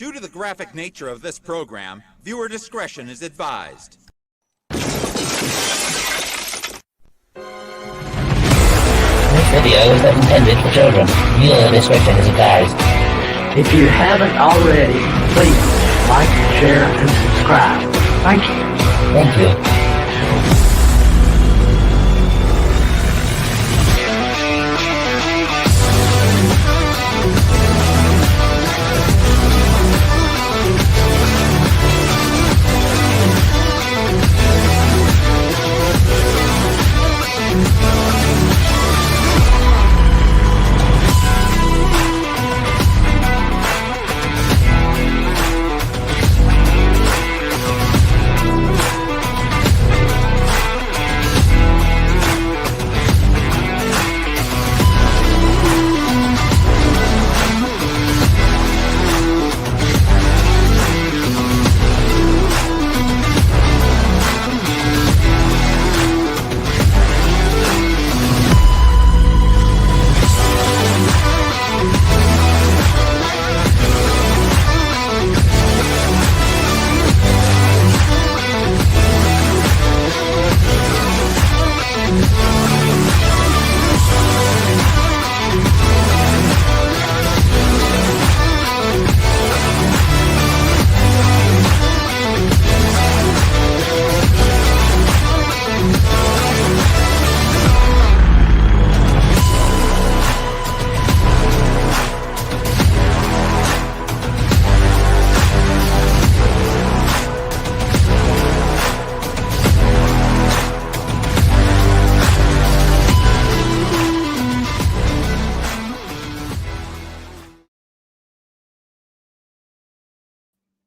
Due to the graphic nature of this program, viewer discretion is advised. This video is not intended for children. Viewer discretion is advised. If you haven't already, please like, share, and subscribe. Thank you. Thank you.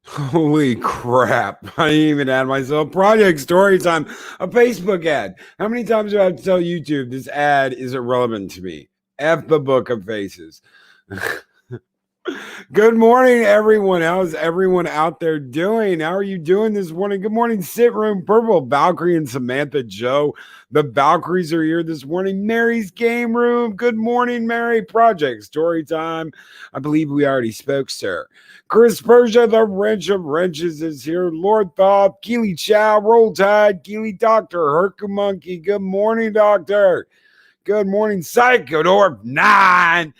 Holy crap. I didn't even add myself. Project Storytime, a Facebook ad. How many times do I have to tell YouTube this ad is irrelevant to me? F the Book of Faces. Good morning, everyone. How's everyone out there doing? How are you doing this morning? Good morning, Sit Room Purple, Valkyrie, and Samantha Joe. The Valkyries are here this morning. Mary's Game Room. Good morning, Mary. Project Storytime. I believe we already spoke, sir. Chris Persia, the Wrench of Wrenches, is here. Lord Thoth, Keely Chow, Roll Tide, Keely Doctor, Hercu Monkey. Good morning, Doctor. Good morning, Psychodorp 9.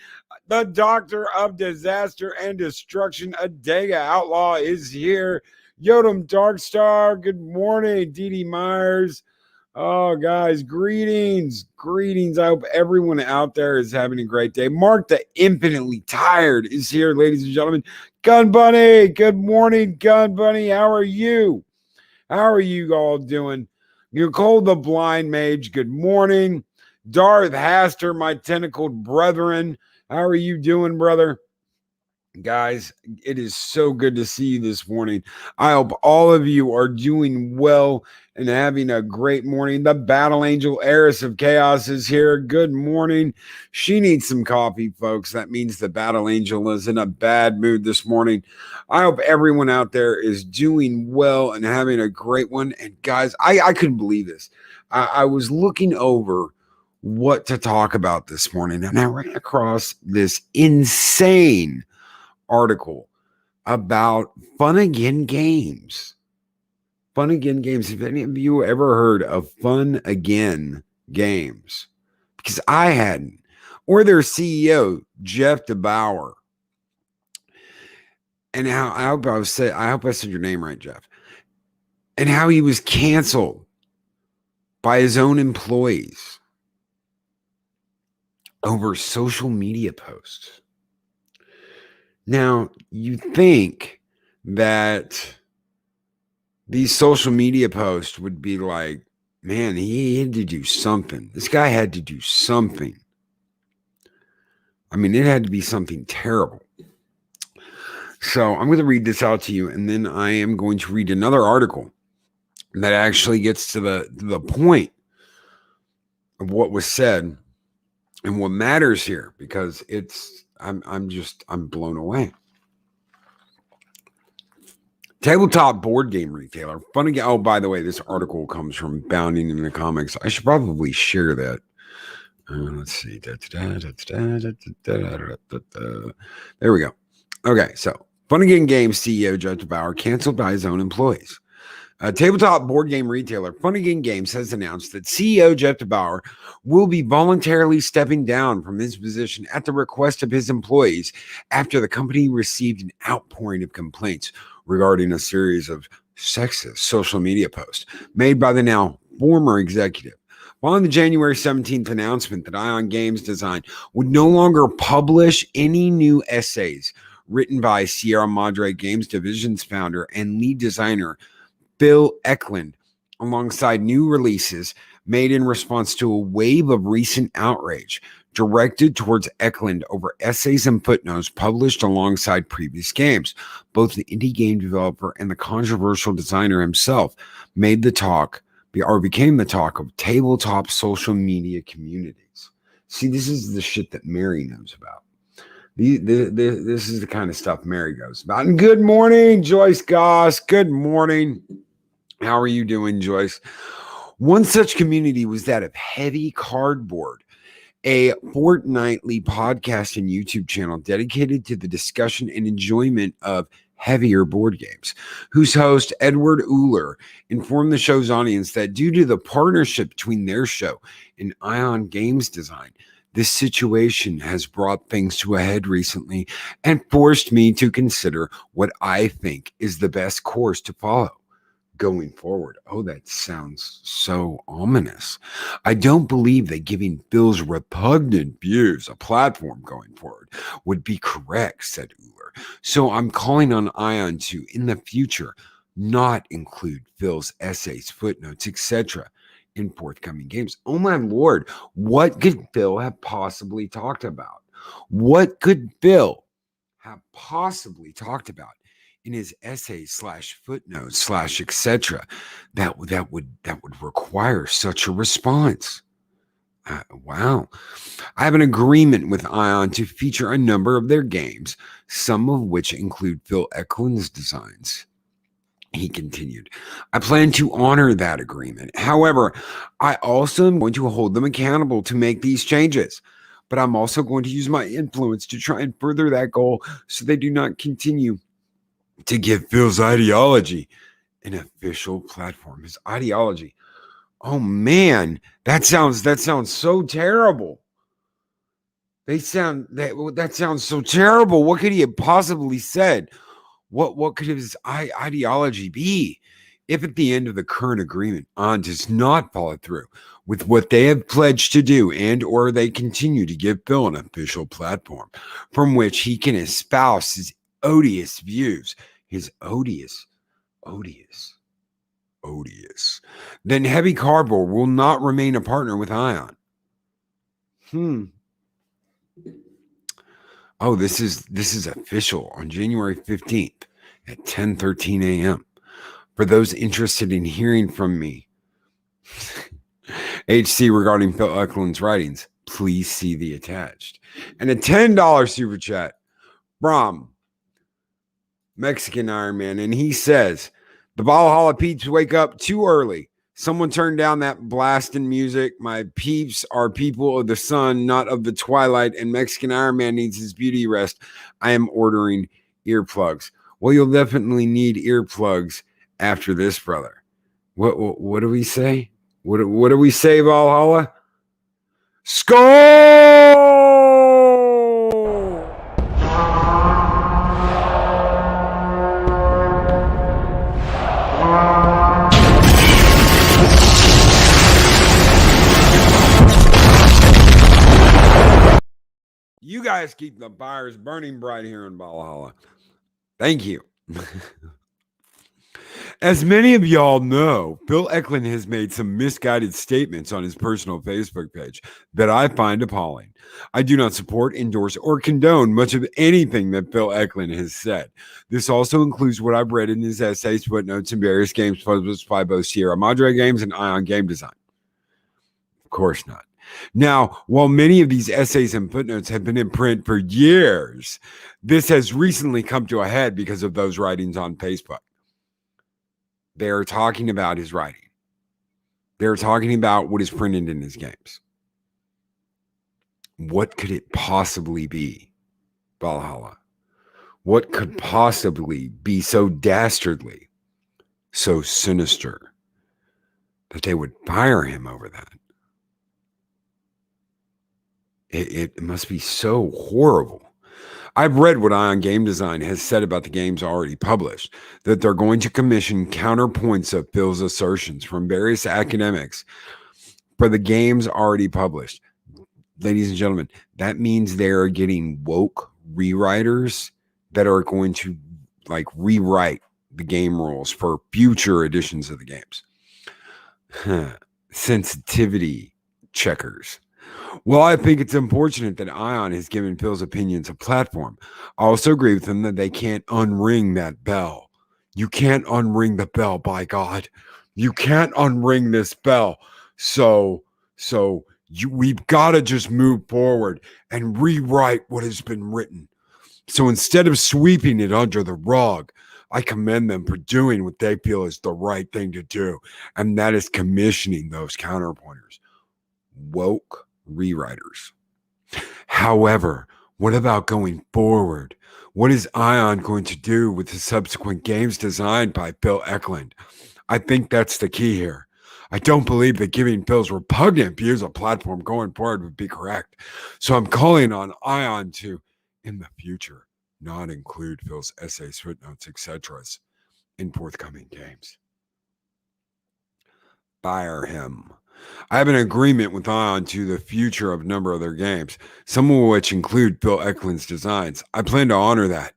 The Doctor of Disaster and Destruction, Adega Outlaw, is here. Yodam Darkstar, good morning. Dee Dee Myers. Oh, guys, greetings. Greetings. I hope everyone out there is having a great day. Mark the Infinitely Tired is here, ladies and gentlemen. Gun Bunny, good morning, Gun Bunny. How are you? How are you all doing? Nicole the Blind Mage, good morning. Darth Haster, my tentacled brethren. How are you doing, brother? Guys, it is so good to see you this morning. I hope all of you are doing well and having a great morning. The Battle Angel Heiress of Chaos is here. Good morning. She needs some coffee, folks. That means the Battle Angel is in a bad mood this morning. I hope everyone out there is doing well and having a great one. And guys, I couldn't believe this. I was looking over what to talk about this morning, and I ran across this insane article about Funagain Games. Funagain Games. If any of you ever heard of Funagain Games, because I hadn't, or their CEO Jeff DeBoer, and how I hope I said your name right, Jeff, and how he was canceled by his own employees over social media posts. Now, you think that these social media posts would be like, man, he had to do something. This guy had to do something. I mean, it had to be something terrible. So I'm going to read this out to you, and then I am going to read another article that actually gets to the point of what was said and what matters here, because I'm blown away. Tabletop board game retailer. Funagain. Oh, by the way, this article comes from Bounding in the Comics. I should probably share that. Let's see. There we go. Okay, so Funagain Games CEO Jeff DeBoer canceled by his own employees. A tabletop board game retailer, Funagain Games, has announced that CEO Jeff DeBoer will be voluntarily stepping down from his position at the request of his employees after the company received an outpouring of complaints regarding a series of sexist social media posts made by the now former executive. Following the January 17th announcement that Ion Games Design would no longer publish any new essays written by Sierra Madre Games Division's founder and lead designer Phil Eklund, alongside new releases made in response to a wave of recent outrage directed towards Eklund over essays and footnotes published alongside previous games. Both the indie game developer and the controversial designer himself became the talk of tabletop social media communities. See, this is the shit that Mary knows about. This is the kind of stuff Mary goes about. And good morning, Joyce Goss. Good morning. How are you doing, Joyce? One such community was that of Heavy Cardboard, a fortnightly podcast and YouTube channel dedicated to the discussion and enjoyment of heavier board games, whose host, Edward Uhler, informed the show's audience that due to the partnership between their show and Ion Games Design, this situation has brought things to a head recently and forced me to consider what I think is the best course to follow going forward. Oh, that sounds so ominous. I don't believe that giving Phil's repugnant views a platform going forward would be correct, said Uhler. So I'm calling on Ion to, in the future, not include Phil's essays, footnotes, etc. in forthcoming games. Oh my Lord, what could Phil have possibly talked about? What could Phil have possibly talked about in his essays / footnotes / etc. that would require such a response? Wow. I have an agreement with Ion to feature a number of their games, some of which include Phil Eklund's designs. He continued, I plan to honor that agreement. However, I also am going to hold them accountable to make these changes. But I'm also going to use my influence to try and further that goal so they do not continue to give Phil's ideology an official platform. His ideology. Oh man, that sounds so terrible. That sounds so terrible. What could he have possibly said? What could his ideology be if at the end of the current agreement On does not follow through with what they have pledged to do and or they continue to give Phil an official platform from which he can espouse his odious views, his odious, then Heavy Cardboard will not remain a partner with Ion. Oh, this is official on January 15th at 10:13 a.m. For those interested in hearing from me, HC regarding Phil Eklund's writings, please see the attached. And a $10 super chat from Mexican Iron Man, and he says, the Valhalla peeps wake up too early. Someone turned down that blasting music. My peeps are people of the sun, not of the twilight, and Mexican Iron Man needs his beauty rest. I am ordering earplugs. Well, you'll definitely need earplugs after this, brother. What do we say? What do we say, Valhalla? Skull! You guys keep the fires burning bright here in Valhalla. Thank you. As many of y'all know, Phil Eklund has made some misguided statements on his personal Facebook page that I find appalling. I do not support, endorse, or condone much of anything that Phil Eklund has said. This also includes what I've read in his essays, footnotes, and various games published by both Sierra Madre Games and Ion Game Design. Of course not. Now, while many of these essays and footnotes have been in print for years, this has recently come to a head because of those writings on Facebook. They're talking about his writing. They're talking about what is printed in his games. What could it possibly be, Valhalla? What could possibly be so dastardly, so sinister, that they would fire him over that? It must be so horrible. I've read what Ion Game Design has said about the games already published, that they're going to commission counterpoints of Phil's assertions from various academics for the games already published. Ladies and gentlemen, that means they are getting woke rewriters that are going to like rewrite the game rules for future editions of the games. Sensitivity checkers. Well, I think it's unfortunate that Ion has given Phil's opinions a platform. I also agree with him that they can't unring that bell. You can't unring the bell, by God. You can't unring this bell. We've got to just move forward and rewrite what has been written. So instead of sweeping it under the rug, I commend them for doing what they feel is the right thing to do, and that is commissioning those counterpointers. Woke rewriters. However, what about going forward? What is Ion going to do with the subsequent games designed by Phil Eklund? I think that's the key here. I don't believe that giving Phil's repugnant views a platform going forward would be correct. So I'm calling on Ion to, in the future, not include Phil's essays, footnotes, etc. in forthcoming games. Fire him. I have an agreement with Ion to the future of a number of their games, some of which include Phil Eklund's designs. I plan to honor that.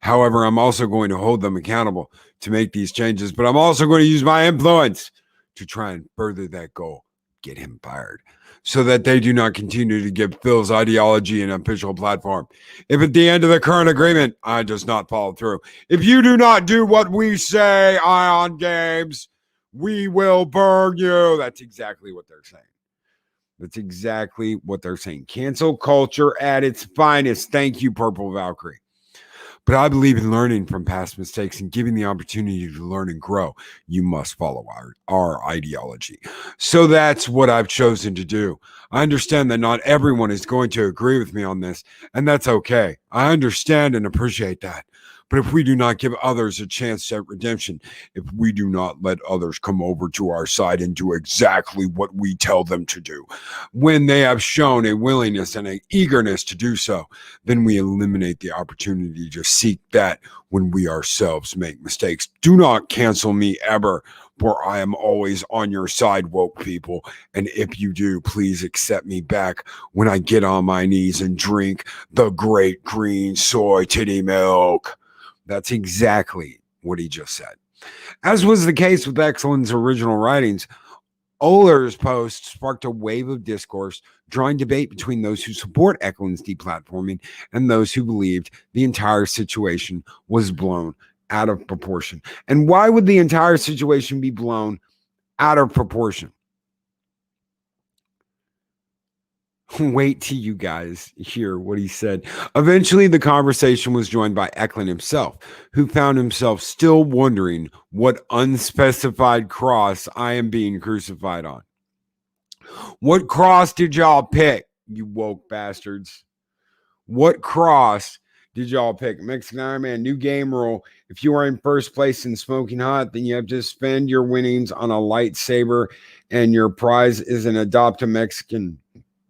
However, I'm also going to hold them accountable to make these changes, but I'm also going to use my influence to try and further that goal, get him fired, so that they do not continue to give Phil's ideology an official platform. If at the end of the current agreement, I does not follow through, if you do not do what we say, Ion Games, we will burn you. That's exactly what they're saying. That's exactly what they're saying. Cancel culture at its finest. Thank you, Purple Valkyrie. But I believe in learning from past mistakes and giving the opportunity to learn and grow. You must follow our ideology. So that's what I've chosen to do. I understand that not everyone is going to agree with me on this, and that's okay. I understand and appreciate that. But if we do not give others a chance at redemption, if we do not let others come over to our side and do exactly what we tell them to do, when they have shown a willingness and an eagerness to do so, then we eliminate the opportunity to seek that when we ourselves make mistakes. Do not cancel me ever, for I am always on your side, woke people. And if you do, please accept me back when I get on my knees and drink the great green soy titty milk. That's exactly what he just said. As was the case with Eklund's original writings, Oler's post sparked a wave of discourse, drawing debate between those who support Eklund's deplatforming and those who believed the entire situation was blown out of proportion. And why would the entire situation be blown out of proportion? Wait till you guys hear what he said. Eventually, the conversation was joined by Eklund himself, who found himself still wondering what unspecified cross I am being crucified on. What cross did y'all pick, you woke bastards? What cross did y'all pick? Mexican Iron Man, new game rule. If you are in first place in Smoking Hot, then you have to spend your winnings on a lightsaber, and your prize is an adopt a Mexican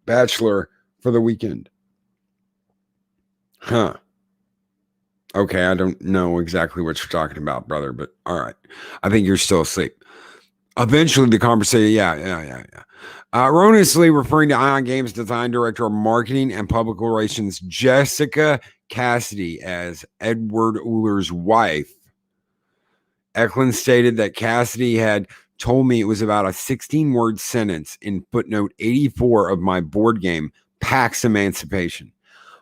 bachelor for the weekend. Huh. Okay, I don't know exactly what you're talking about, brother, but all right. I think you're still asleep. Eventually, the conversation, yeah. Erroneously referring to Ion Games Design Director of Marketing and Public Relations Jessica Cassidy as Edward Uhler's wife, Eklund stated that Cassidy had told me it was about a 16-word sentence in footnote 84 of my board game, PAX Emancipation.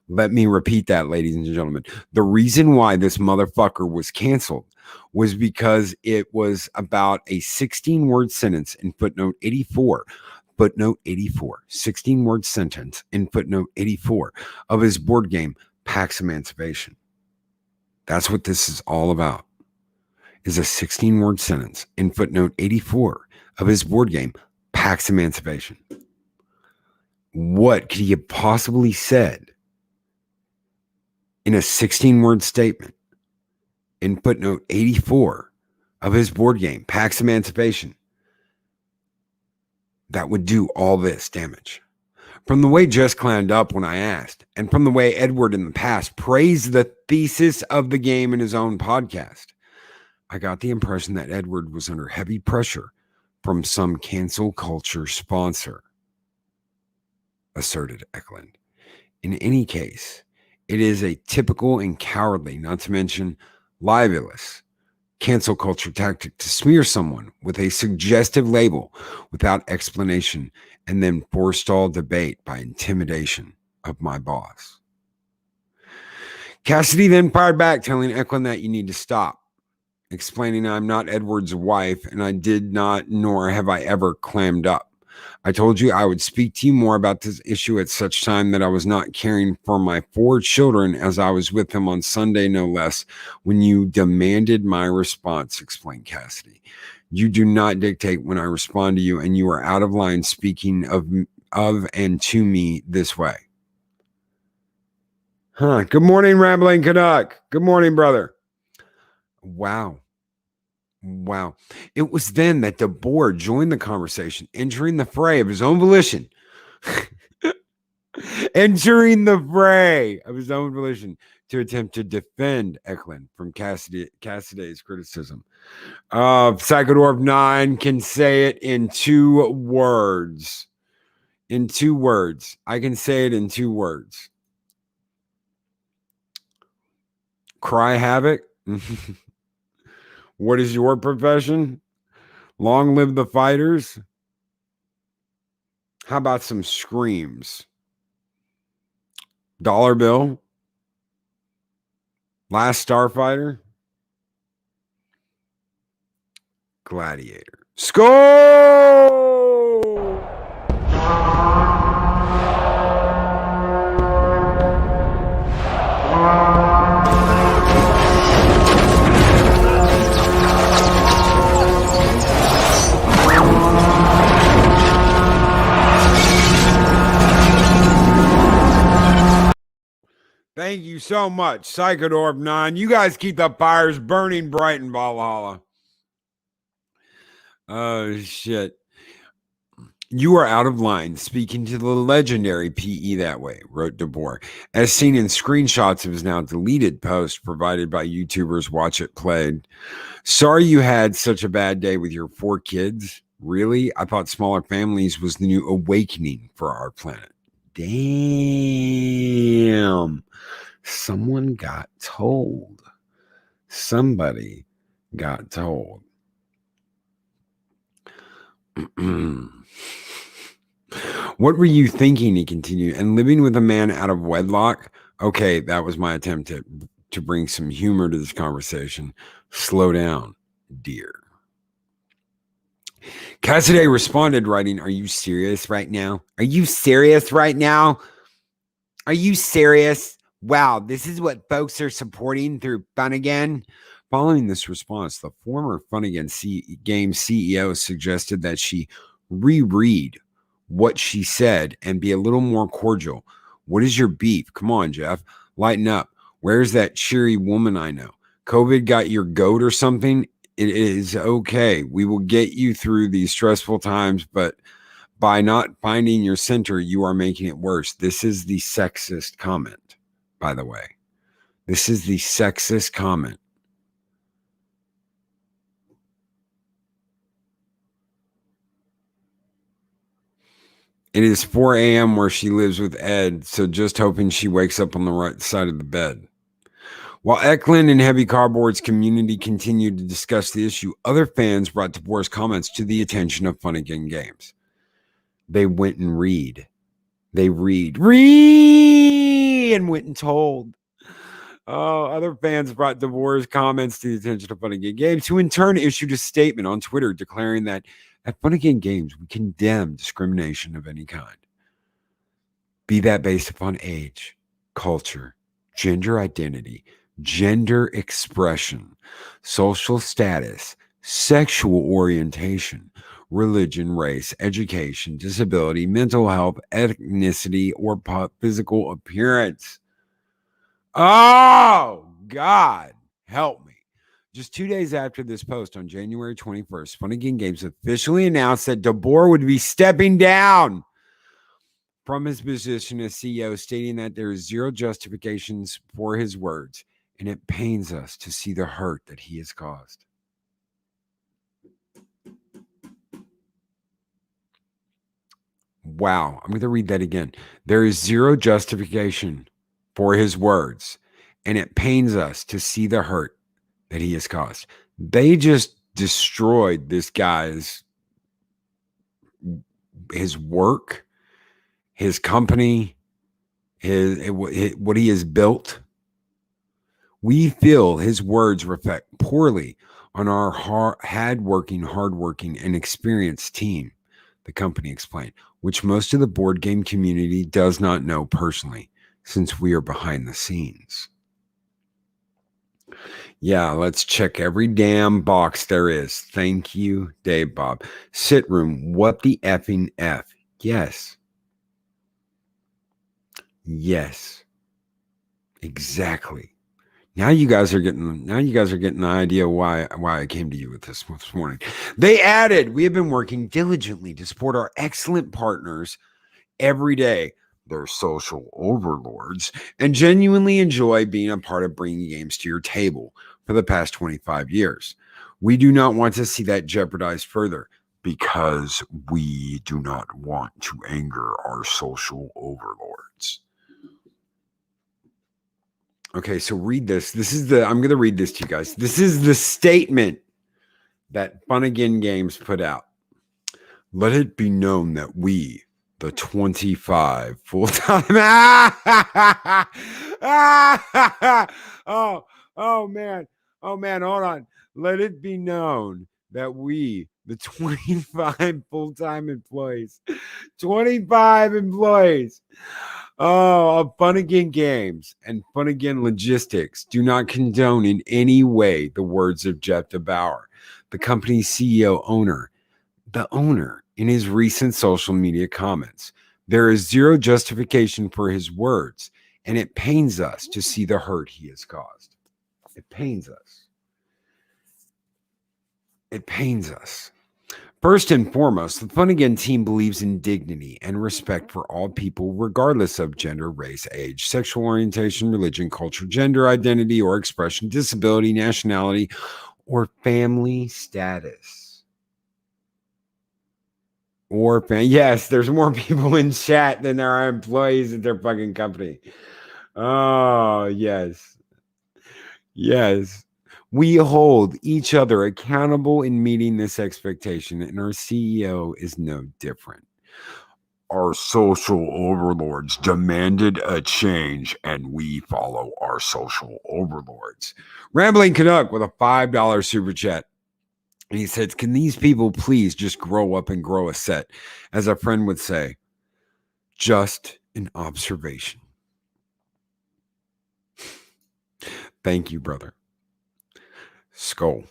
Let me repeat that, ladies and gentlemen. The reason why this motherfucker was canceled was because it was about a 16-word sentence in footnote 84. Footnote 84, 16-word sentence in footnote 84 of his board game, PAX Emancipation. That's what this is all about. Is a 16-word sentence in footnote 84 of his board game, PAX Emancipation. What could he have possibly said in a 16-word statement in footnote 84 of his board game, Pax Emancipation, that would do all this damage. From the way Jess clowned up when I asked, and from the way Edward in the past praised the thesis of the game in his own podcast, I got the impression that Edward was under heavy pressure from some cancel culture sponsor, asserted Eklund. In any case, it is a typical and cowardly, not to mention libelous, cancel culture tactic to smear someone with a suggestive label without explanation and then forestall debate by intimidation of my boss. Cassidy then fired back, telling Eklund that you need to stop, explaining I'm not Edward's wife and I did not, nor have I ever clammed up. I told you I would speak to you more about this issue at such time that I was not caring for my 4 children as I was with them on Sunday, no less, when you demanded my response, explained Cassidy. You do not dictate when I respond to you, and you are out of line speaking of and to me this way. Good morning, Rambling Canuck. Good morning, brother. Wow. It was then that DeBoer joined the conversation, entering the fray of his own volition. To attempt to defend Eklund from Cassidy's criticism. Psychodorf 9 can say it in 2 words. I can say it in 2 words. Cry havoc. What is your profession? Long live the fighters. How about some screams? Dollar bill. Last Starfighter. Gladiator. Score! Thank you so much, Psychodorf 9. You guys keep the fires burning bright in Valhalla. Oh, shit. You are out of line speaking to the legendary PE that way, wrote DeBoer, as seen in screenshots of his now deleted post provided by YouTubers Watch It Played. Sorry you had such a bad day with your 4 kids. Really? I thought smaller families was the new awakening for our planet. Damn. Someone got told. Somebody got told. What were you thinking? He continued. And living with a man out of wedlock? Okay, that was my attempt to bring some humor to this conversation. Slow down, dear. Cassidy responded, writing, Are you serious right now? Are you serious right now? Are you serious? Wow, this is what folks are supporting through Funagain. Following this response, the former Funagain Games CEO suggested that she reread what she said and be a little more cordial. What is your beef? Come on, Jeff. Lighten up. Where's that cheery woman I know? COVID got your goat or something? It is okay. We will get you through these stressful times, but by not finding your center, you are making it worse. This is the sexist comment, by the way. This is the sexist comment. It is 4 a.m. where she lives with Ed, so just hoping she wakes up on the right side of the bed. While Eklund and Heavy Cardboard's community continued to discuss the issue, other fans brought DeBoer's comments to the attention of Funagain Games. They went and and went and told. Other fans brought DeBoer's comments to the attention of Funagain Games, who in turn issued a statement on Twitter declaring that at Funagain Games, we condemn discrimination of any kind, be that based upon age, culture, gender identity, gender expression, social status, sexual orientation, religion, race, education, disability, mental health, ethnicity, or physical appearance. Oh, God, help me. Just 2 days after this post on January 21st, Funagain Games officially announced that DeBoer would be stepping down from his position as CEO, stating that there is zero justifications for his words, and it pains us to see the hurt that he has caused. Wow, I'm going to read that again. There is zero justification for his words, and it pains us to see the hurt that he has caused. They just destroyed this guy's his work, his company, what he has built. We feel his words reflect poorly on our hardworking, and experienced team, the company explained, which most of the board game community does not know personally, since we are behind the scenes. Yeah, let's check every damn box there is. Thank you, Dave Bob. Sit room, what the effing F? Yes. Yes. Exactly. Now you guys are getting the idea why I came to you with this morning. They added, we have been working diligently to support our excellent partners every day. They're social overlords and genuinely enjoy being a part of bringing games to your table for the past 25 years. We do not want to see that jeopardized further because we do not want to anger our social overlords. Okay, so read this. I'm going to read this to you guys. This is the statement that Funagain Games put out. Let it be known that we, the 25 full-time. Oh man, hold on. Let it be known that we, the 25 full-time employees, 25 employees of Funagain Games and Funagain Logistics do not condone in any way the words of Jeff DeBoer, the company's CEO owner, in his recent social media comments. There is zero justification for his words, and it pains us to see the hurt he has caused. It pains us. It pains us. First and foremost, the Funagain team believes in dignity and respect for all people, regardless of gender, race, age, sexual orientation, religion, culture, gender identity or expression, disability, nationality, or family status. Yes, there's more people in chat than there are employees at their fucking company. Oh, yes. Yes. We hold each other accountable in meeting this expectation, and our CEO is no different. Our social overlords demanded a change, and we follow our social overlords. Rambling Canuck with a $5 super chat. And he says, can these people please just grow up and grow a set? As a friend would say, just an observation. Thank you, brother. Skull.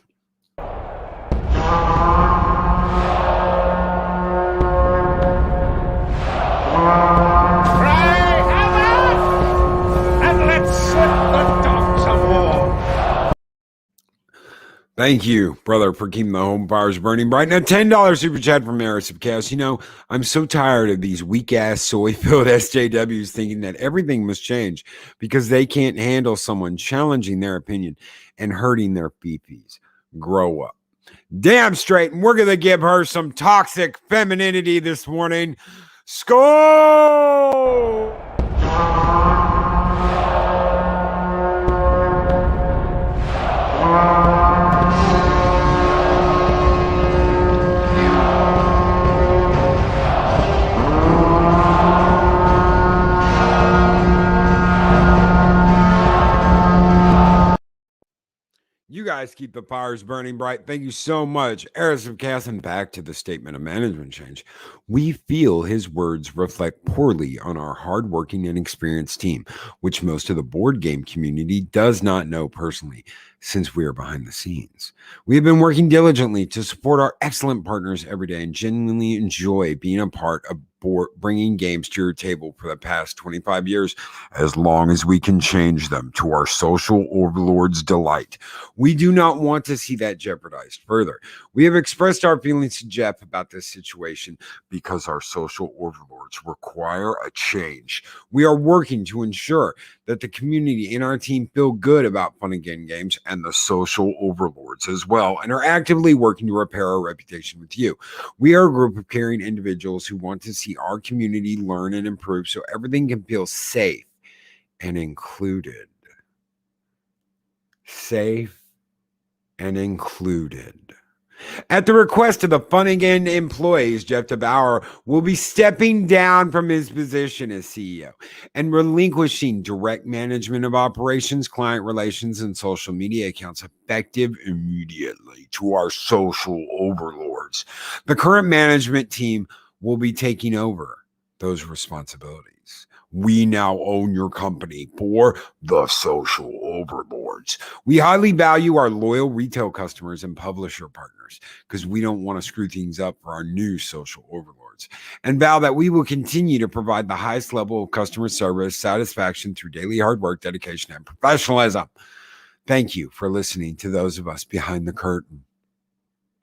Thank you, brother, for keeping the home fires burning bright. And a $10 super chat from Eris of Chaos. You know, I'm so tired of these weak-ass, soy-filled SJWs thinking that everything must change because they can't handle someone challenging their opinion and hurting their fifis. Grow up. Damn straight. And we're going to give her some toxic femininity this morning. Skull! You guys keep the fires burning bright. Thank you so much. Eris of Chaos, and back to the statement of management change. We feel his words reflect poorly on our hardworking and experienced team, which most of the board game community does not know personally, since we are behind the scenes. We have been working diligently to support our excellent partners every day and genuinely enjoy being a part of bringing games to your table for the past 25 years, as long as we can change them to our social overlords' delight. We do not want to see that jeopardized further. We have expressed our feelings to Jeff about this situation because our social overlords require a change. We are working to ensure that the community and our team feel good about Funagain Games and the social overlords as well, and are actively working to repair our reputation with you. We are a group of caring individuals who want to see our community learn and improve so everything can feel safe and included. Safe and included. At the request of the Funagain employees, Jeff DeBoer will be stepping down from his position as CEO and relinquishing direct management of operations, client relations, and social media accounts effective immediately to our social overlords. The current management team will be taking over those responsibilities. We now own your company for the social overlords. We highly value our loyal retail customers and publisher partners because we don't want to screw things up for our new social overlords, and vow that we will continue to provide the highest level of customer service satisfaction through daily hard work, dedication, and professionalism. Thank you for listening to those of us behind the curtain,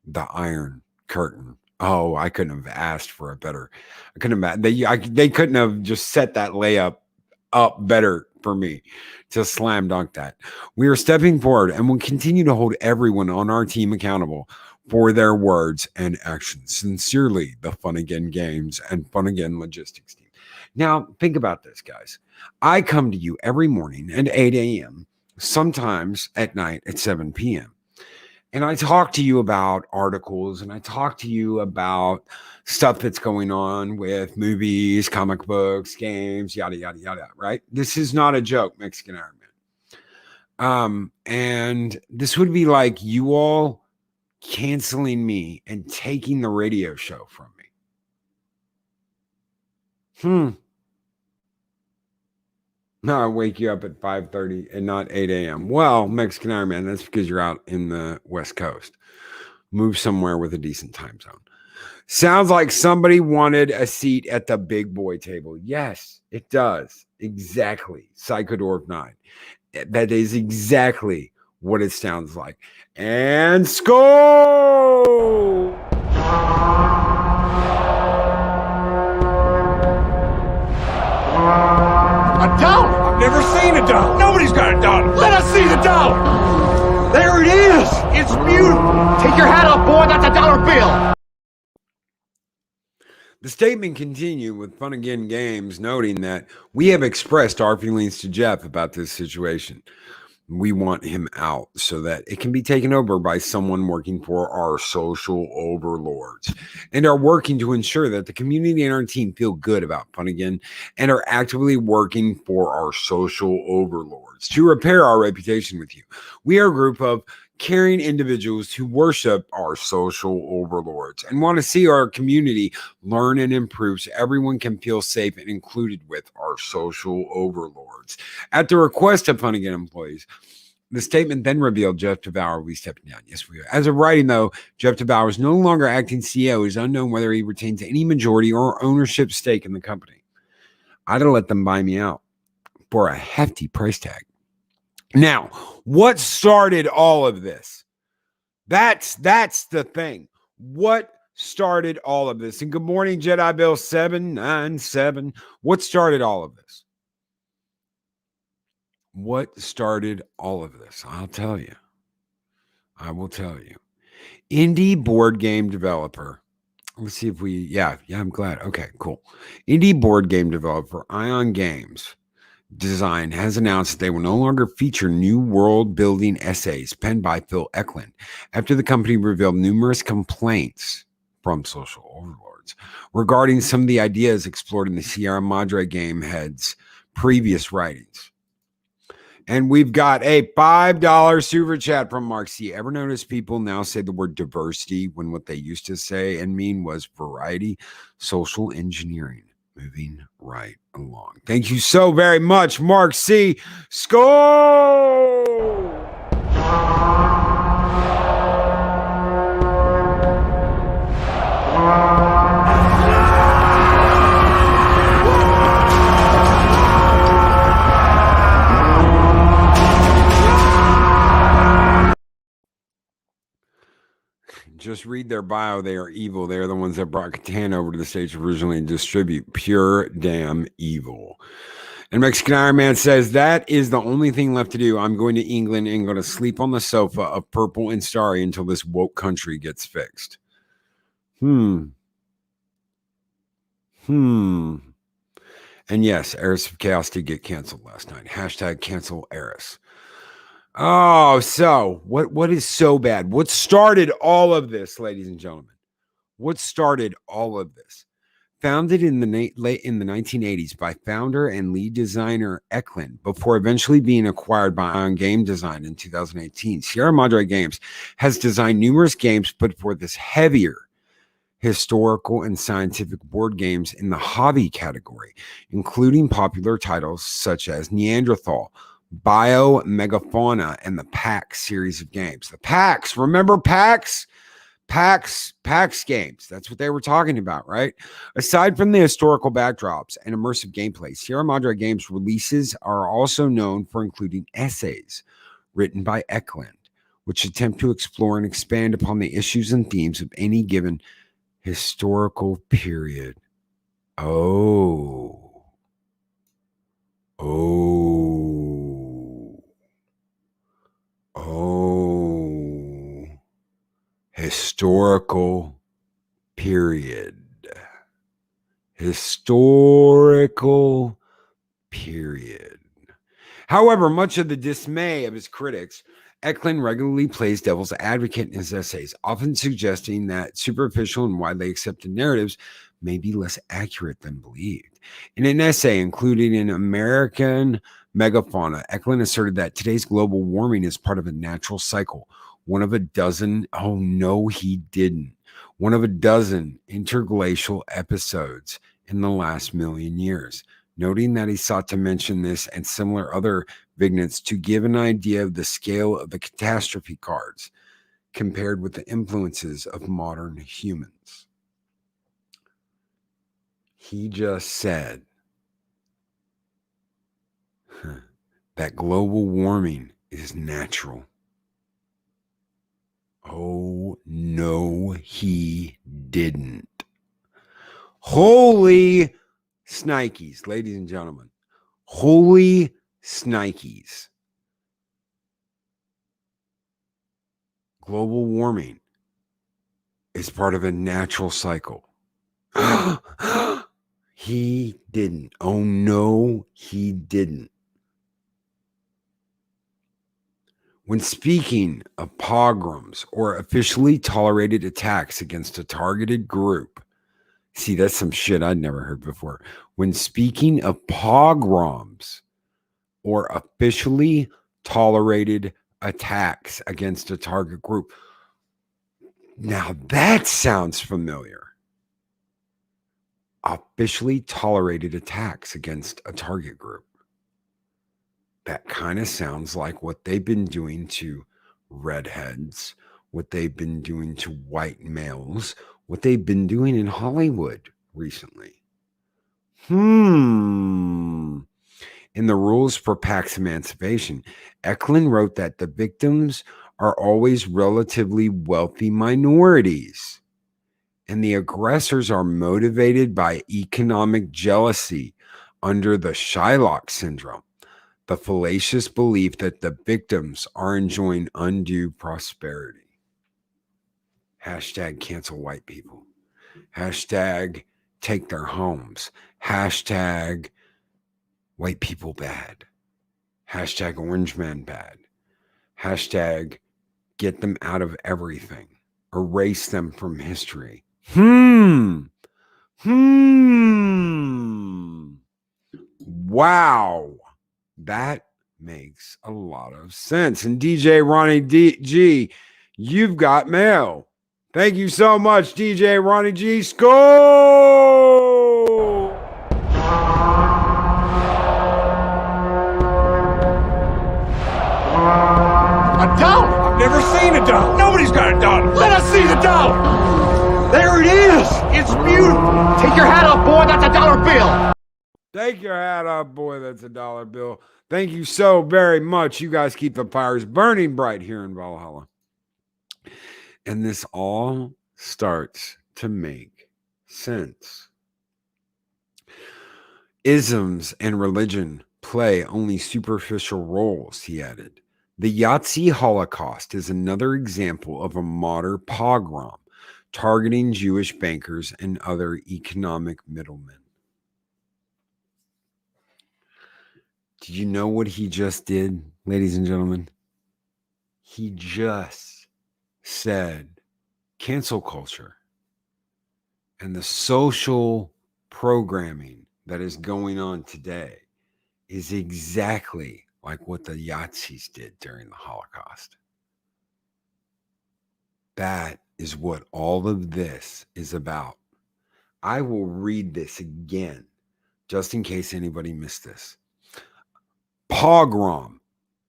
the Iron Curtain. Oh, I couldn't have asked for a better. I couldn't have. They couldn't have just set that layup up better for me to slam dunk that. We are stepping forward and will continue to hold everyone on our team accountable for their words and actions. Sincerely, the Funagain Games and Funagain Logistics team. Now, think about this, guys. I come to you every morning at 8 a.m., sometimes at night at 7 p.m. And I talk to you about articles, and I talk to you about stuff that's going on with movies, comic books, games, yada, yada, yada, right? This is not a joke, Mexican Iron Man. And this would be like you all canceling me and taking the radio show from me. No, I wake you up at 5:30 and not 8 a.m. Well, Mexican Iron Man, that's because you're out in the West Coast. Move somewhere with a decent time zone. Sounds like somebody wanted a seat at the big boy table. Yes, it does. Exactly. Psychodorf 9. That is exactly what it sounds like. And score! A dollar? I've never seen a dollar. Nobody's got a dollar. Let us see the dollar. There it is. It's beautiful. Take your hat off, boy. That's a dollar bill. The statement continued with Funagain Games noting that we have expressed our feelings to Jeff about this situation. We want him out so that it can be taken over by someone working for our social overlords, and are working to ensure that the community and our team feel good about Funagain and are actively working for our social overlords to repair our reputation with you. We are a group of caring individuals who worship our social overlords and want to see our community learn and improve so everyone can feel safe and included with our social overlords. At the request of Funagain employees, the statement then revealed Jeff DeBoer will be stepping down. Yes, we are. As of writing, though, Jeff DeBoer is no longer acting CEO. It is unknown whether he retains any majority or ownership stake in the company. I'd have let them buy me out for a hefty price tag. Now, what started all of this? That's the thing. What started all of this? And good morning, Jedi Bill 797. What started all of this? What started all of this? I'll tell you. I will tell you. Indie board game developer. Let's see if we, yeah, I'm glad. Okay, cool. Indie board game developer Ion Games Design has announced that they will no longer feature new world building essays penned by Phil Eklund after the company revealed numerous complaints from social overlords regarding some of the ideas explored in the Sierra Madre game head's previous writings. And we've got a $5 super chat from Mark C. Ever notice people now say the word diversity when what they used to say and mean was variety? Social engineering. Moving right along. Thank you so very much, Mark C. Score! Just read their bio. They are evil. They are the ones that brought Catan over to the States originally and distribute. Pure damn evil. And Mexican Iron Man says, that is the only thing left to do. I'm going to England and going to sleep on the sofa of Purple and Starry until this woke country gets fixed. And yes, Heiress of Chaos did get canceled last night. Hashtag cancel Heiress. Oh, so what is so bad? What started all of this, ladies and gentlemen? What started all of this? Founded in the 1980s by founder and lead designer Eklund, before eventually being acquired by Ion Game Design in 2018, Sierra Madre Games has designed numerous games put forth as heavier historical and scientific board games in the hobby category, including popular titles such as Neanderthal, Bio Megafauna, and the PAX series of games. The PAX, remember PAX? PAX games. That's what they were talking about, right? Aside from the historical backdrops and immersive gameplay, Sierra Madre Games releases are also known for including essays written by Eklund, which attempt to explore and expand upon the issues and themes of any given historical period. Oh. Historical period. Historical period. However, much of the dismay of his critics, Eklund regularly plays devil's advocate in his essays, often suggesting that superficial and widely accepted narratives may be less accurate than believed. In an essay included in American Megafauna, Eklund asserted that today's global warming is part of a natural cycle, one of a dozen, oh no, he didn't, one of a dozen interglacial episodes in the last million years, noting that he sought to mention this and similar other vignettes to give an idea of the scale of the catastrophe cards compared with the influences of modern humans. He just said that global warming is natural. Oh, no, he didn't. Holy snikes, ladies and gentlemen. Holy snikes. Global warming is part of a natural cycle. He didn't. Oh, no, he didn't. When speaking of pogroms or officially tolerated attacks against a targeted group, see, that's some shit I'd never heard before. When speaking of pogroms or officially tolerated attacks against a target group, now that sounds familiar. Officially tolerated attacks against a target group. That kind of sounds like what they've been doing to redheads, what they've been doing to white males, what they've been doing in Hollywood recently. In the rules for PAX emancipation, Eklund wrote that the victims are always relatively wealthy minorities, and the aggressors are motivated by economic jealousy under the Shylock syndrome, the fallacious belief that the victims are enjoying undue prosperity. Hashtag cancel white people. Hashtag take their homes. Hashtag white people bad. Hashtag orange man bad. Hashtag get them out of everything. Erase them from history. Wow. That makes a lot of sense. And DJ Ronnie G, you've got mail. Thank you so much, DJ Ronnie G. Skull! A dollar? I've never seen a dollar. Nobody's got a dollar. Let us see the dollar. There it is. It's beautiful. Take your hat off, boy. That's a dollar bill. Take your hat off, boy. That's a dollar bill. Thank you so very much. You guys keep the fires burning bright here in Valhalla. And this all starts to make sense. Isms and religion play only superficial roles, he added. The Yahtzee Holocaust is another example of a modern pogrom targeting Jewish bankers and other economic middlemen. Did you know what he just did, ladies and gentlemen? He just said cancel culture and the social programming that is going on today is exactly like what the Yahtzees did during the Holocaust. That is what all of this is about. I will read this again, just in case anybody missed this. Pogrom,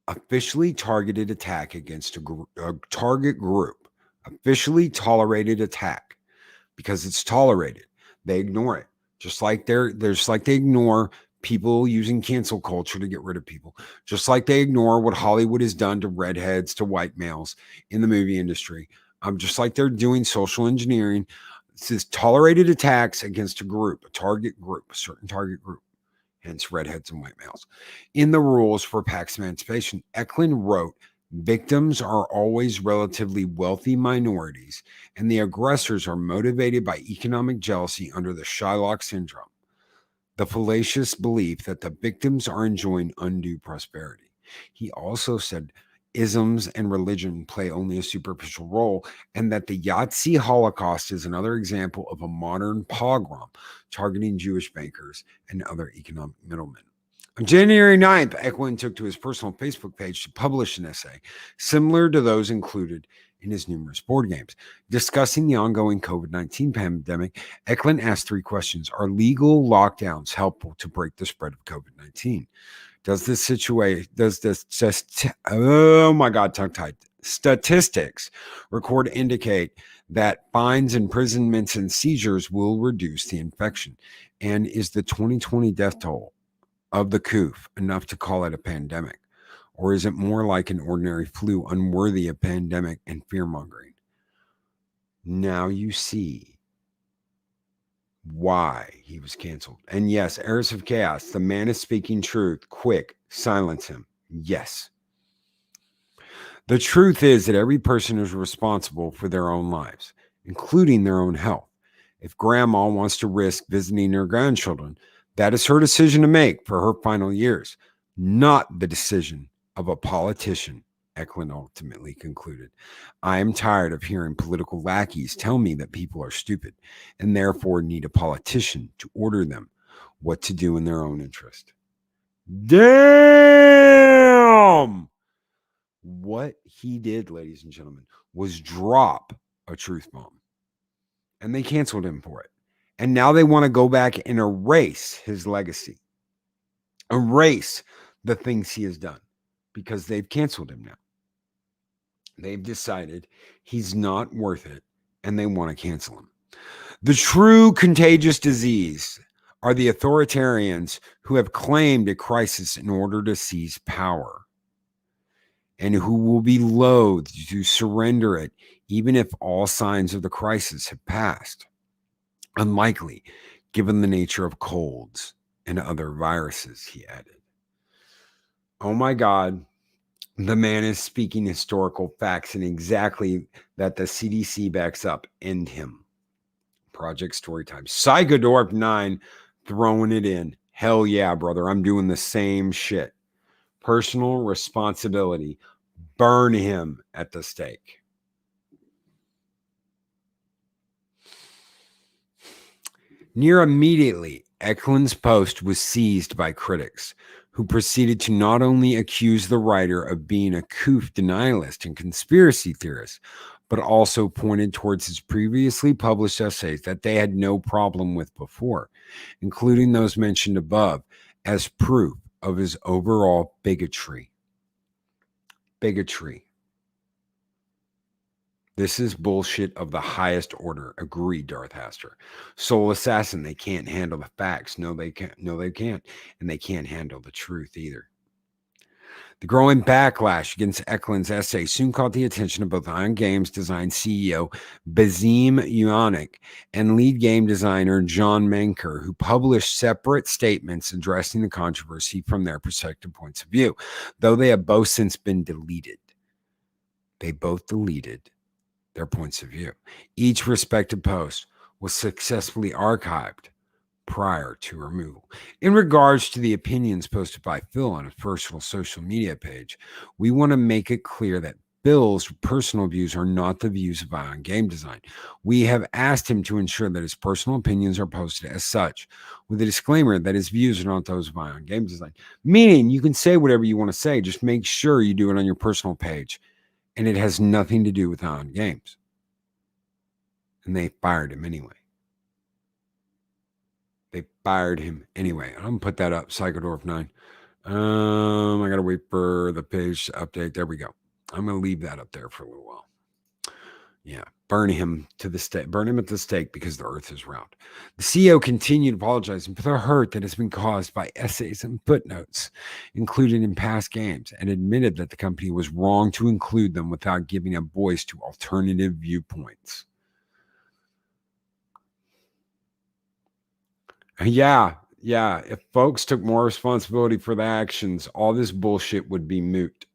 officially targeted attack against a target group, officially tolerated attack, because it's tolerated. They ignore it. Just like they ignore people using cancel culture to get rid of people, just like they ignore what Hollywood has done to redheads, to white males in the movie industry. Just like they're doing social engineering. This is tolerated attacks against a group, a target group, a certain target group, hence redheads and white males. In the rules for Pax Emancipation, Eklund wrote, victims are always relatively wealthy minorities, and the aggressors are motivated by economic jealousy under the Shylock syndrome, the fallacious belief that the victims are enjoying undue prosperity. He also said isms and religion play only a superficial role, and that the Yahtzee Holocaust is another example of a modern pogrom targeting Jewish bankers and other economic middlemen. On January 9th, Eklund took to his personal Facebook page to publish an essay similar to those included in his numerous board games. Discussing the ongoing COVID-19 pandemic, Eklund asked 3 questions. Are legal lockdowns helpful to break the spread of COVID-19? Statistics record indicate that fines, imprisonments, and seizures will reduce the infection? And is the 2020 death toll of the COOF enough to call it a pandemic? Or is it more like an ordinary flu, unworthy of pandemic and fear-mongering? Now you see why he was canceled. And yes, Heirs of Chaos, the man is speaking truth. Quick, silence him. Yes. The truth is that every person is responsible for their own lives, including their own health. If grandma wants to risk visiting her grandchildren, that is her decision to make for her final years, not the decision of a politician, Eklund ultimately concluded. I am tired of hearing political lackeys tell me that people are stupid and therefore need a politician to order them what to do in their own interest. Damn! What he did, ladies and gentlemen, was drop a truth bomb. And they canceled him for it. And now they want to go back and erase his legacy. Erase the things he has done because they've canceled him now. They've decided he's not worth it, and they want to cancel him. The true contagious disease are the authoritarians who have claimed a crisis in order to seize power, and who will be loath to surrender it, even if all signs of the crisis have passed. Unlikely, given the nature of colds and other viruses, he added. Oh my God. The man is speaking historical facts and exactly that the CDC backs up. End him. Project Storytime. Psychodorp 9 throwing it in. Hell yeah, brother. I'm doing the same shit. Personal responsibility. Burn him at the stake. Near immediately, Eklund's post was seized by critics, who proceeded to not only accuse the writer of being a COOF denialist and conspiracy theorist, but also pointed towards his previously published essays that they had no problem with before, including those mentioned above, as proof of his overall bigotry. Bigotry. This is bullshit of the highest order. Agreed, Darth Haster. Soul Assassin, they can't handle the facts. No, they can't. No, they can't. And they can't handle the truth either. The growing backlash against Eklund's essay soon caught the attention of both Ion Games Design CEO Bazim Yuanik and lead game designer John Manker, who published separate statements addressing the controversy from their respective points of view, though they have both since been deleted. They both deleted their points of view. Each respective post was successfully archived prior to removal. In regards to the opinions posted by Phil on his personal social media page, we want to make it clear that Phil's personal views are not the views of Ion Game Design. We have asked him to ensure that his personal opinions are posted as such, with a disclaimer that his views are not those of Ion Game Design. Meaning, you can say whatever you want to say, just make sure you do it on your personal page, and it has nothing to do with Ion Games. And they fired him anyway. They fired him anyway. I'm going to put that up, Psychodorf 9. I got to wait for the page to update. There we go. I'm going to leave that up there for a little while. Yeah, burn him to the stake. Burn him at the stake because the earth is round. The CEO continued apologizing for the hurt that has been caused by essays and footnotes included in past games, and admitted that the company was wrong to include them without giving a voice to alternative viewpoints. Yeah. If folks took more responsibility for their actions, all this bullshit would be moot.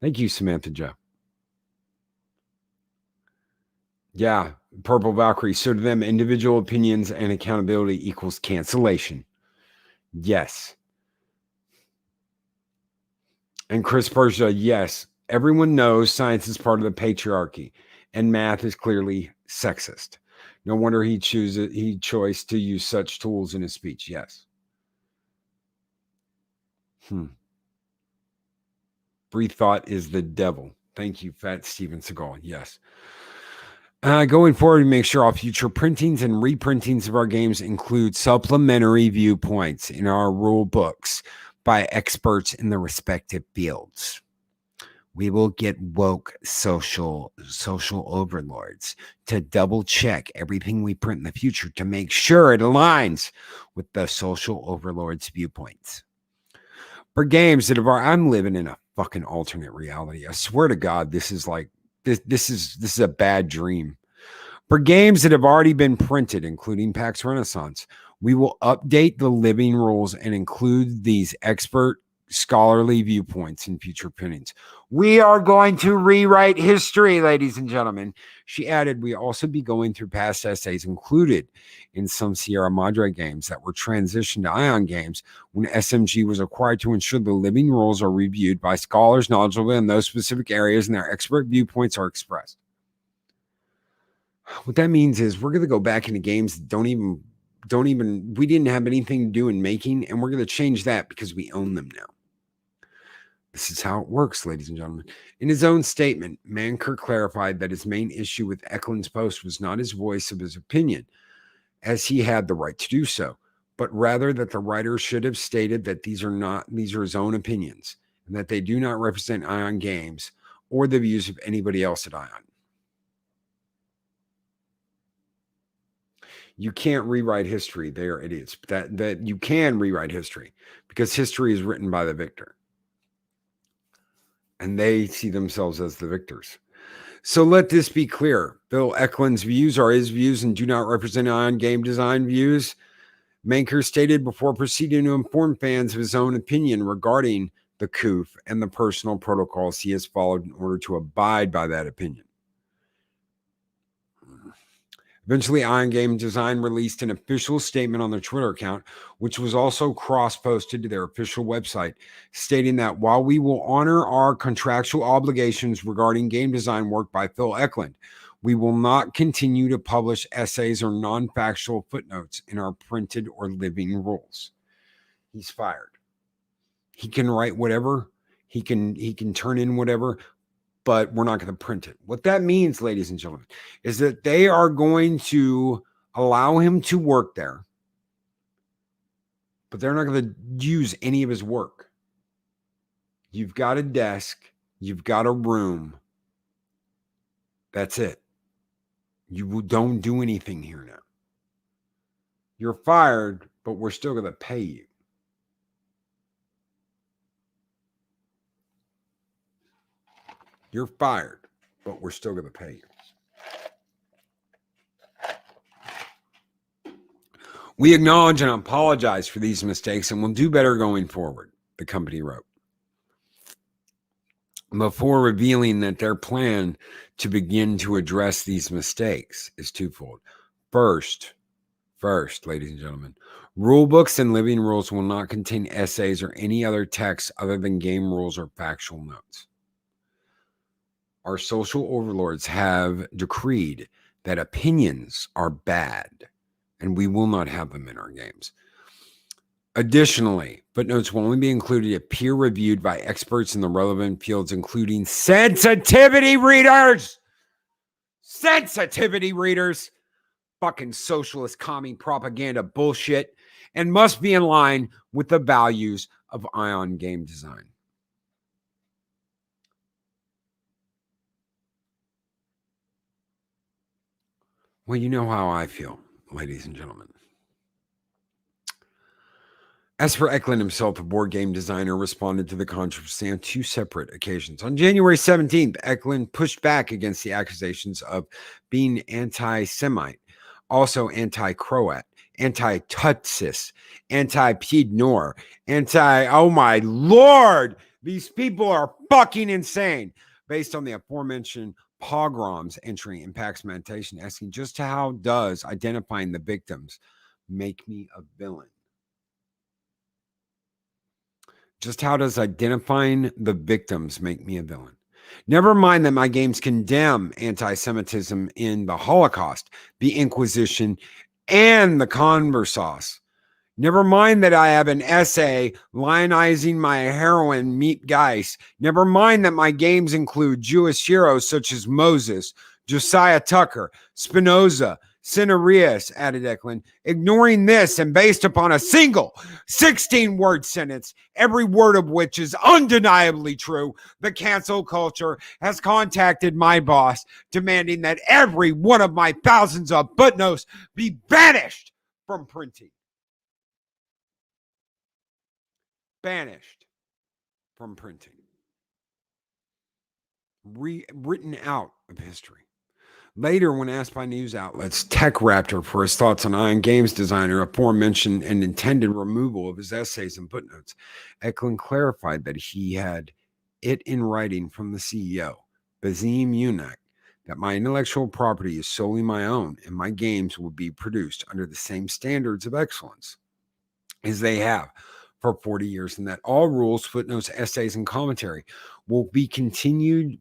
Thank you, Samantha Joe. Yeah, Purple Valkyrie. So to them, individual opinions and accountability equals cancellation. Yes. And Chris Persia, yes. Everyone knows science is part of the patriarchy, and math is clearly sexist. No wonder he chose to use such tools in his speech. Yes. Free thought is the devil. Thank you, Fat Steven Seagal. Yes. Going forward, we make sure all future printings and reprintings of our games include supplementary viewpoints in our rule books by experts in the respective fields. We will get woke social overlords to double check everything we print in the future to make sure it aligns with the social overlords' viewpoints. For games that have I'm living in a fucking alternate reality. I swear to God, this is like this is a bad dream. For games that have already been printed, including PAX Renaissance, we will update the living rules and include these expert scholarly viewpoints in future printings. We are going to rewrite history, ladies and gentlemen. She added, we also be going through past essays included in some Sierra Madre games that were transitioned to Ion Games when SMG was acquired to ensure the living rules are reviewed by scholars knowledgeable in those specific areas and their expert viewpoints are expressed. What that means is we're going to go back into games that we didn't have anything to do in making, and we're going to change that because we own them now. This is how it works, ladies and gentlemen. In his own statement, Manker clarified that his main issue with Eklund's post was not his voice of his opinion, as he had the right to do so, but rather that the writer should have stated that these are his own opinions, and that they do not represent Ion Games or the views of anybody else at Ion. You can't rewrite history. They are idiots. That you can rewrite history because history is written by the victor. And they see themselves as the victors. So let this be clear. Bill Eklund's views are his views and do not represent Ion Game Design views. Manker stated before proceeding to inform fans of his own opinion regarding the COOF and the personal protocols he has followed in order to abide by that opinion. Eventually, Ion Game Design released an official statement on their Twitter account, which was also cross-posted to their official website, stating that while we will honor our contractual obligations regarding game design work by Phil Eklund, we will not continue to publish essays or non-factual footnotes in our printed or living rules. He's fired. He can write whatever. He can turn in whatever. But we're not going to print it. What that means, ladies and gentlemen, is that they are going to allow him to work there, but they're not going to use any of his work. You've got a desk. You've got a room. That's it. You don't do anything here now. You're fired, but we're still going to pay you. You're fired, but we're still going to pay you. We acknowledge and apologize for these mistakes and will do better going forward, the company wrote, before revealing that their plan to begin to address these mistakes is twofold. First, ladies and gentlemen, rule books and living rules will not contain essays or any other text other than game rules or factual notes. Our social overlords have decreed that opinions are bad, and we will not have them in our games. Additionally, footnotes will only be included if peer-reviewed by experts in the relevant fields, including sensitivity readers. Sensitivity readers. Fucking socialist commie propaganda bullshit, and must be in line with the values of Ion Game Design. Well, you know how I feel, ladies and gentlemen. As for Eklund himself, the board game designer responded to the controversy on two separate occasions. On January 17th, Eklund pushed back against the accusations of being anti-Semite, also anti-Croat, anti-Tutsis, anti-Pied-Nord, oh my Lord, these people are fucking insane, based on the aforementioned pogroms entry in Pax Meditation, asking just how does identifying the victims make me a villain? Just how does identifying the victims make me a villain? Never mind that my games condemn anti-Semitism in the Holocaust, the Inquisition, and the Conversos. Never mind that I have an essay lionizing my heroine, Meet Geist. Never mind that my games include Jewish heroes such as Moses, Josiah Tucker, Spinoza, Cinereus, added Eklund. Ignoring this and based upon a single 16-word sentence, every word of which is undeniably true, the cancel culture has contacted my boss, demanding that every one of my thousands of footnotes be banished from printing. Banished from printing. Written out of history. Later, when asked by news outlets Tech Raptor for his thoughts on Ion Games Designer, aforementioned and intended removal of his essays and footnotes, Eklund clarified that he had it in writing from the CEO, Basim Yunak, that my intellectual property is solely my own and my games will be produced under the same standards of excellence as they have for 40 years, and that all rules, footnotes, essays, and commentary will be continued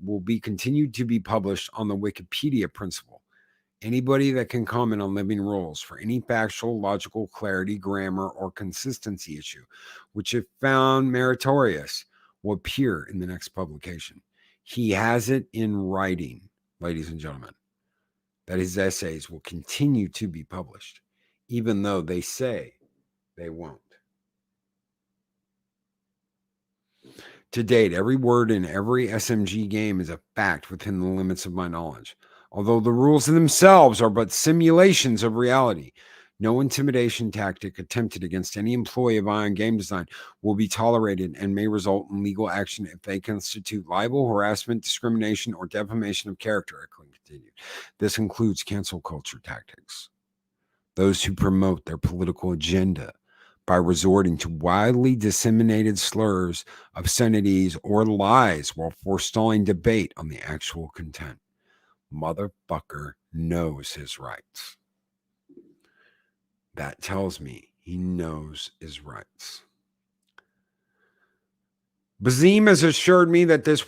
to be published on the Wikipedia principle. Anybody that can comment on living rules for any factual, logical clarity, grammar, or consistency issue, which if found meritorious, will appear in the next publication. He has it in writing, ladies and gentlemen, that his essays will continue to be published, even though they say they won't. To date, every word in every SMG game is a fact within the limits of my knowledge. Although the rules themselves are but simulations of reality, no intimidation tactic attempted against any employee of Ion Game Design will be tolerated and may result in legal action if they constitute libel, harassment, discrimination, or defamation of character, Eklund continued. This includes cancel culture tactics. Those who promote their political agenda by resorting to widely disseminated slurs, obscenities, or lies while forestalling debate on the actual content. Motherfucker knows his rights. That tells me he knows his rights. Basim has assured me that this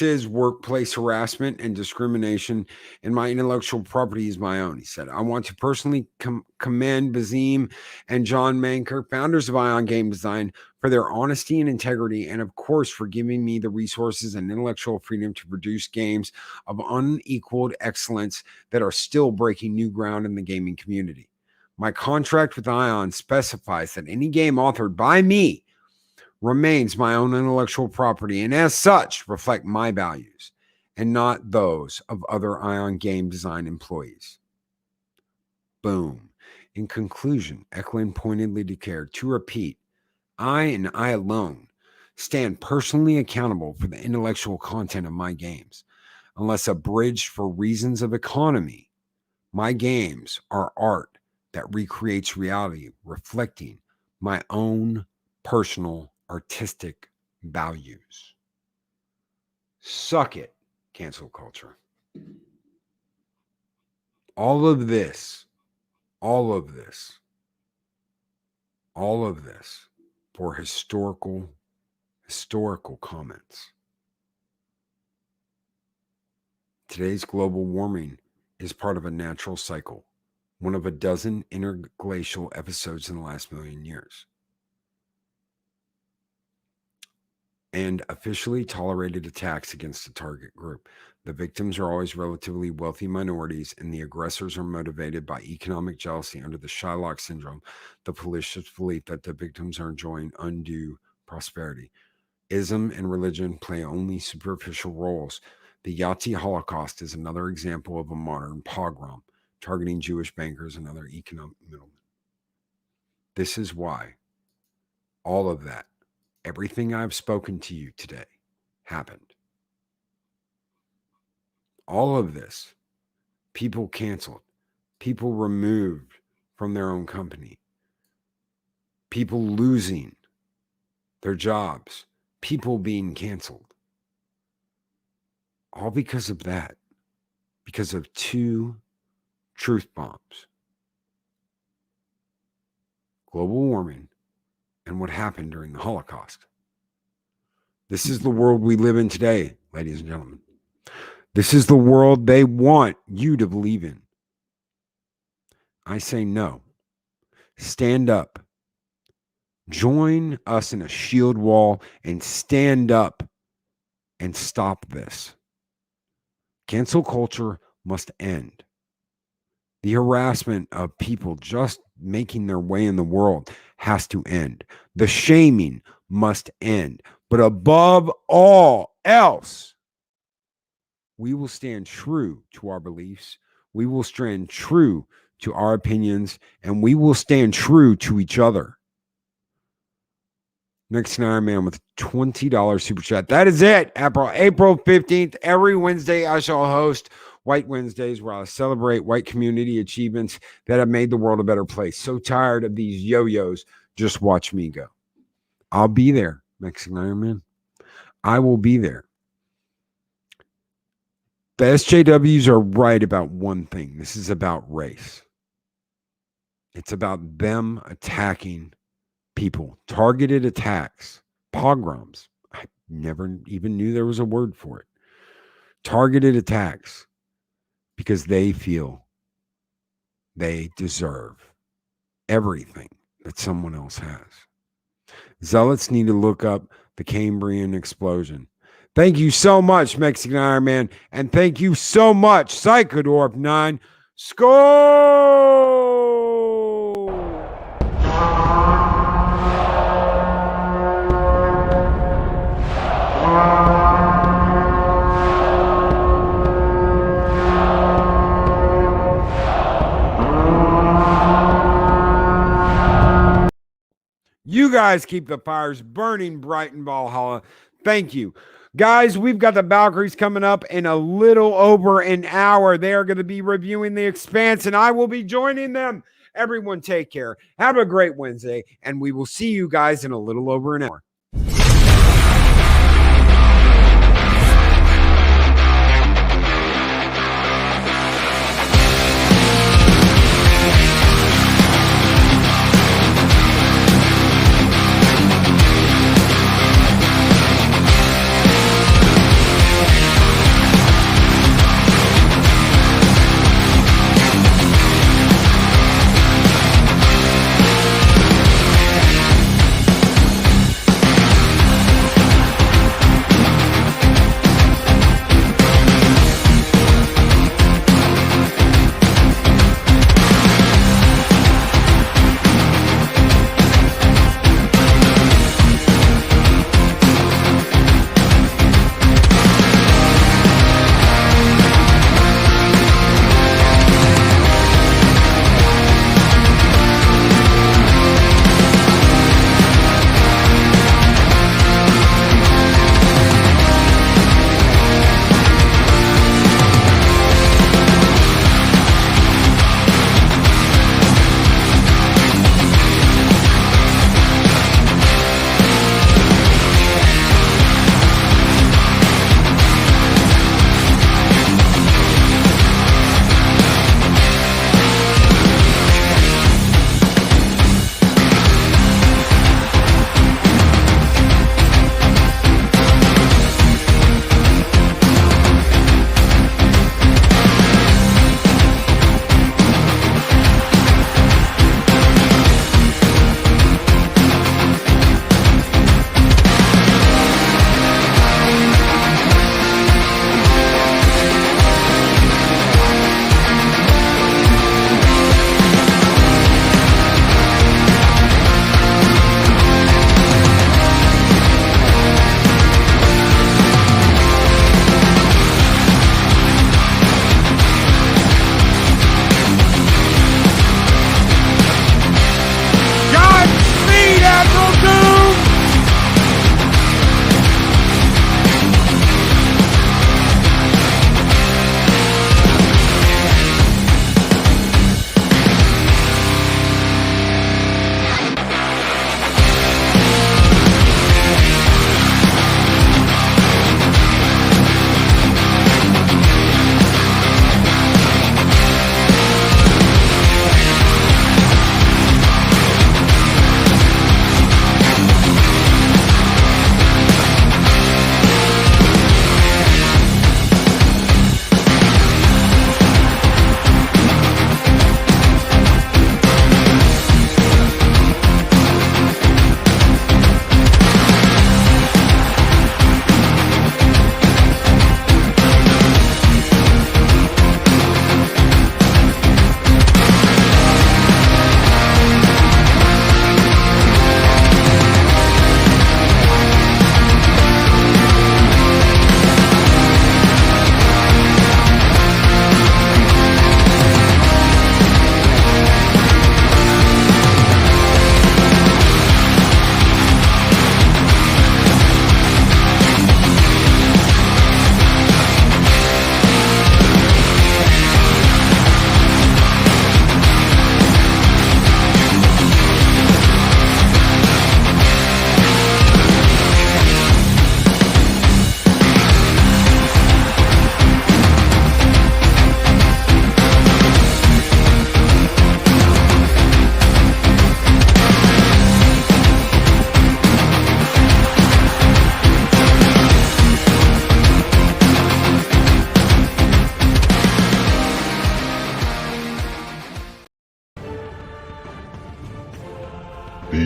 is workplace harassment and discrimination, and my intellectual property is my own, he said. I want to personally commend Basim and John Manker, founders of Ion Game Design, for their honesty and integrity, and of course for giving me the resources and intellectual freedom to produce games of unequaled excellence that are still breaking new ground in the gaming community. My contract with Ion specifies that any game authored by me remains my own intellectual property, and as such reflect my values and not those of other Ion Game Design employees. Boom. In conclusion, Eklund pointedly declared, to repeat, I and I alone stand personally accountable for the intellectual content of my games. Unless abridged for reasons of economy, my games are art that recreates reality, reflecting my own personal artistic values. Suck it, cancel culture. All of this for historical comments. Today's global warming is part of a natural cycle, one of a dozen interglacial episodes in the last million years, and officially tolerated attacks against the target group. The victims are always relatively wealthy minorities, and the aggressors are motivated by economic jealousy under the Shylock syndrome, the fallacious belief that the victims are enjoying undue prosperity. Ism and religion play only superficial roles. The Yahtzee Holocaust is another example of a modern pogrom, targeting Jewish bankers and other economic middlemen. This is why all of that, everything I've spoken to you today, happened. All of this, people canceled, people removed from their own company, people losing their jobs, people being canceled. All because of that, because of 2 truth bombs. Global warming and what happened during the Holocaust. This is the world we live in today, ladies and gentlemen. This is the world they want you to believe in. I say no. Stand up. Join us in a shield wall and stand up and stop this. Cancel culture must end. The harassment of people just making their way in the world has to end. The shaming must end. But above all else, we will stand true to our beliefs. We will stand true to our opinions, and we will stand true to each other. Next Iron Man with $20 super chat. That is it. April 15th. Every Wednesday, I shall host White Wednesdays, where I'll celebrate white community achievements that have made the world a better place. So tired of these yo-yos. Just watch me go. I'll be there, Mexican Iron Man. I will be there. The SJWs are right about one thing. This is about race. It's about them attacking people. Targeted attacks. Pogroms. I never even knew there was a word for it. Targeted attacks. Because they feel they deserve everything that someone else has. Zealots need to look up the Cambrian explosion. Thank you so much, Mexican Iron Man. And thank you so much, Psychodorf 9. Score! You guys keep the fires burning bright in Valhalla. Thank you. Guys, we've got the Valkyries coming up in a little over an hour. They are going to be reviewing The Expanse, and I will be joining them. Everyone take care. Have a great Wednesday, and we will see you guys in a little over an hour.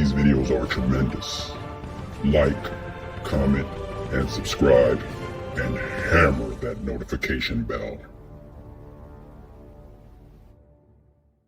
these videos are tremendous. Like, comment, and subscribe, and hammer that notification bell.